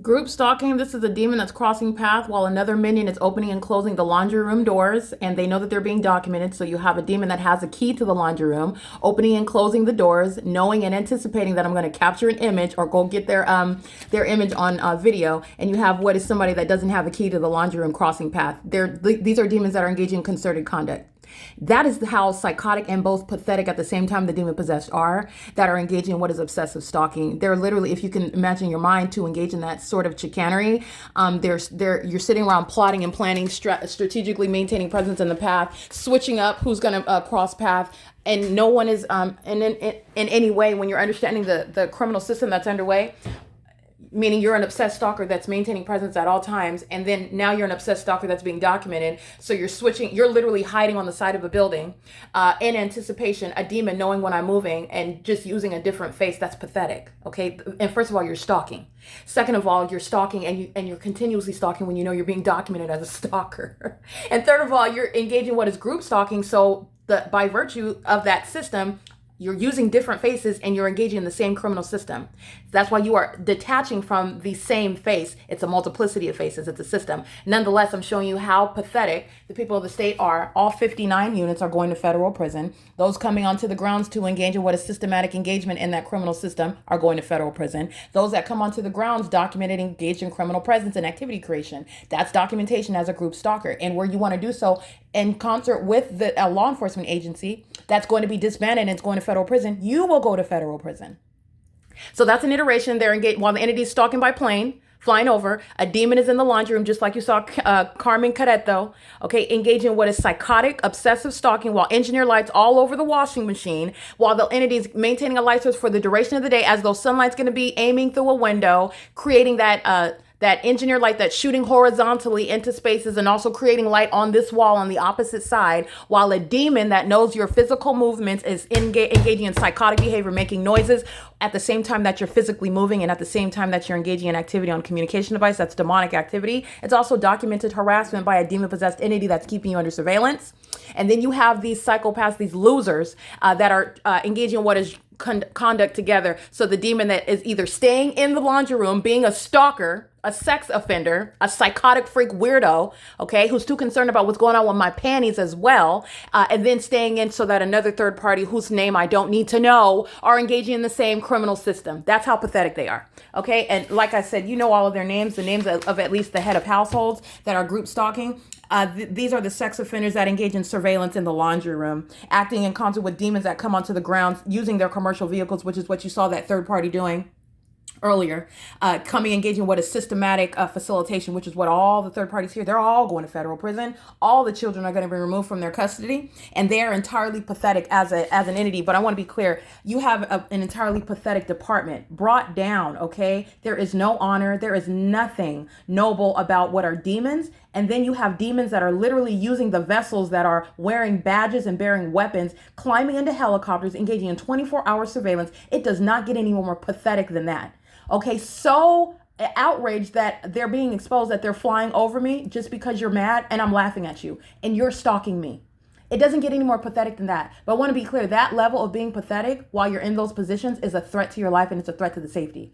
Group stalking, this is a demon that's crossing path while another minion is opening and closing the laundry room doors, and they know that they're being documented. So you have a demon that has a key to the laundry room, opening and closing the doors, knowing and anticipating that I'm going to capture an image or go get their image on video. And you have what is somebody that doesn't have a key to the laundry room crossing path. These are demons that are engaging in concerted conduct. That is how psychotic and both pathetic at the same time the demon possessed are, that are engaging in what is obsessive stalking. They're literally, if you can imagine your mind to engage in that sort of chicanery, you're sitting around plotting and planning, strategically maintaining presence in the path, switching up who's going to cross path, and no one is in any way, when you're understanding the criminal system that's underway, meaning you're an obsessed stalker that's maintaining presence at all times, and then now you're an obsessed stalker that's being documented. So you're literally hiding on the side of a building in anticipation, a demon knowing when I'm moving and just using a different face. That's pathetic. Okay. And first of all, you're stalking. Second of all, you're stalking and you're continuously stalking when you know you're being documented as a stalker. And third of all, you're engaging what is group stalking. So by virtue of that system, you're using different faces and you're engaging in the same criminal system. That's why you are detaching from the same face. It's a multiplicity of faces. It's a system. Nonetheless, I'm showing you how pathetic the people of the state are. All 59 units are going to federal prison. Those coming onto the grounds to engage in what is systematic engagement in that criminal system are going to federal prison. Those that come onto the grounds documented engaged in criminal presence and activity creation, that's documentation as a group stalker. And where you want to do so in concert with the law enforcement agency that's going to be disbanded and it's going to federal prison, you will go to federal prison. So that's an iteration. They're engaged while the entity is stalking by plane, flying over. A demon is in the laundry room, just like you saw Carmen Caretto, okay, engaging in what is psychotic, obsessive stalking while engineer lights all over the washing machine, while the entity is maintaining a light source for the duration of the day, as though sunlight's going to be aiming through a window, creating that engineer light that's shooting horizontally into spaces and also creating light on this wall on the opposite side, while a demon that knows your physical movements is engaging in psychotic behavior, making noises at the same time that you're physically moving and at the same time that you're engaging in activity on communication device. That's demonic activity. It's also documented harassment by a demon-possessed entity that's keeping you under surveillance. And then you have these psychopaths, these losers that are engaging in what is conduct together. So the demon that is either staying in the laundry room, being a stalker, a sex offender, a psychotic freak weirdo, okay, who's too concerned about what's going on with my panties as well, and then staying in so that another third party whose name I don't need to know are engaging in the same criminal system. That's how pathetic they are, okay? And like I said, you know all of their names, the names of at least the head of households that are group stalking. These are the sex offenders that engage in surveillance in the laundry room, acting in concert with demons that come onto the grounds using their commercial vehicles, which is what you saw that third party doing earlier, coming engaging what is systematic facilitation, which is what all the third parties here, they're all going to federal prison. All the children are going to be removed from their custody, and they are entirely pathetic as an entity. But I want to be clear, you have an entirely pathetic department brought down, okay? There is no honor. There is nothing noble about what are demons. And then you have demons that are literally using the vessels that are wearing badges and bearing weapons, climbing into helicopters, engaging in 24-hour surveillance. It does not get any more pathetic than that. Okay, so outraged that they're being exposed, that they're flying over me just because you're mad and I'm laughing at you and you're stalking me. It doesn't get any more pathetic than that. But I want to be clear, that level of being pathetic while you're in those positions is a threat to your life, and it's a threat to the safety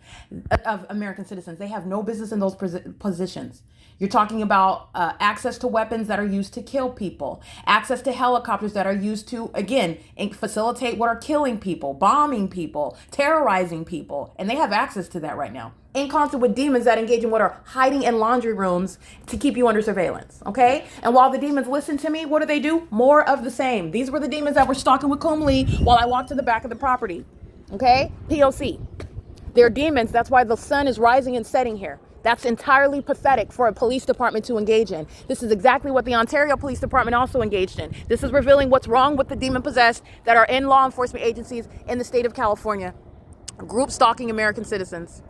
of American citizens. They have no business in those positions. You're talking about access to weapons that are used to kill people, access to helicopters that are used to, again, facilitate what are killing people, bombing people, terrorizing people. And they have access to that right now, in concert with demons that engage in what are hiding in laundry rooms to keep you under surveillance, okay? And while the demons listen to me, what do? More of the same. These were the demons that were stalking with Lee while I walked to the back of the property, okay? P.O.C. They're demons. That's why the sun is rising and setting here. That's entirely pathetic for a police department to engage in. This is exactly what the Ontario Police Department also engaged in. This is revealing what's wrong with the demon-possessed that are in law enforcement agencies in the state of California, group stalking American citizens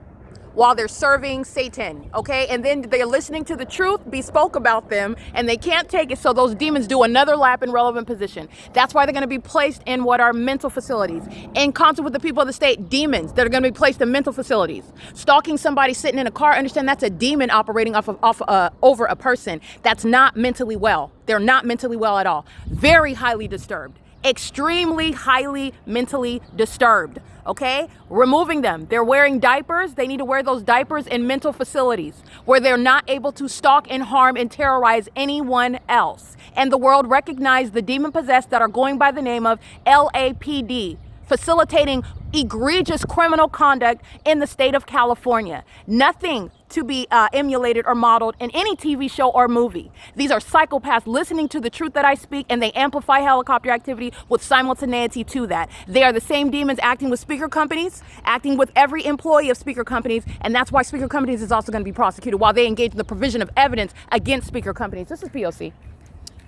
while they're serving Satan, okay? And then they're listening to the truth be spoke about them, and they can't take it, so those demons do another lap in relevant position. That's why they're going to be placed in what are mental facilities. In concert with the people of the state, demons that are going to be placed in mental facilities. Stalking somebody sitting in a car, understand that's a demon operating over a person that's not mentally well. They're not mentally well at all. Very highly disturbed. extremely highly mentally disturbed. Okay, removing them. They're wearing diapers. They need to wear those diapers in mental facilities where they're not able to stalk and harm and terrorize anyone else. And the world recognize the demon possessed that are going by the name of LAPD, facilitating egregious criminal conduct in the state of California. Nothing to be emulated or modeled in any TV show or movie. These are psychopaths listening to the truth that I speak, and they amplify helicopter activity with simultaneity to that. They are the same demons acting with speaker companies, acting with every employee of speaker companies, and that's why speaker companies is also going to be prosecuted while they engage in the provision of evidence against speaker companies. This is P.O.C.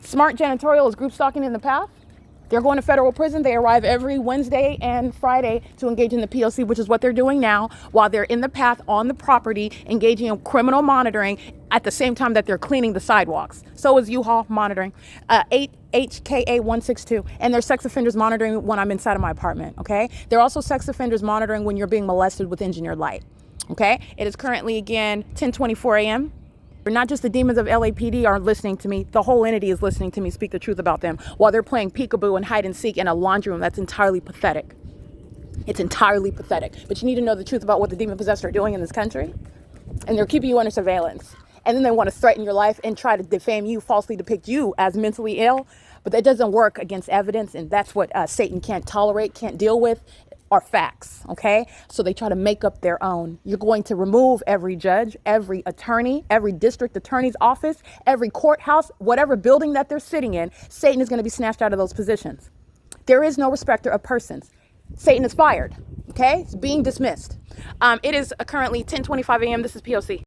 Smart janitorial is group stalking in the path. They're going to federal prison. They arrive every Wednesday and Friday to engage in the P.O.C., which is what they're doing now, while they're in the path on the property, engaging in criminal monitoring at the same time that they're cleaning the sidewalks. So is U-Haul monitoring. 8HKA162. And they're sex offenders monitoring when I'm inside of my apartment, okay? They're also sex offenders monitoring when you're being molested with engineered light, okay? It is currently, again, 10:24 a.m. Not just the demons of LAPD are listening to me. The whole entity is listening to me speak the truth about them while they're playing peekaboo and hide and seek in a laundry room. That's entirely pathetic. It's entirely pathetic. But you need to know the truth about what the demon possessed are doing in this country. And they're keeping you under surveillance. And then they want to threaten your life and try to defame you, falsely depict you as mentally ill. But that doesn't work against evidence. And that's what Satan can't tolerate, can't deal with. Are facts, okay? So they try to make up their own. You're going to remove every judge, every attorney, every district attorney's office, every courthouse, whatever building that they're sitting in. Satan is going to be snatched out of those positions. There is no respecter of persons. Satan is fired, okay? It's being dismissed. It is currently 10:25 a.m. This is P.O.C.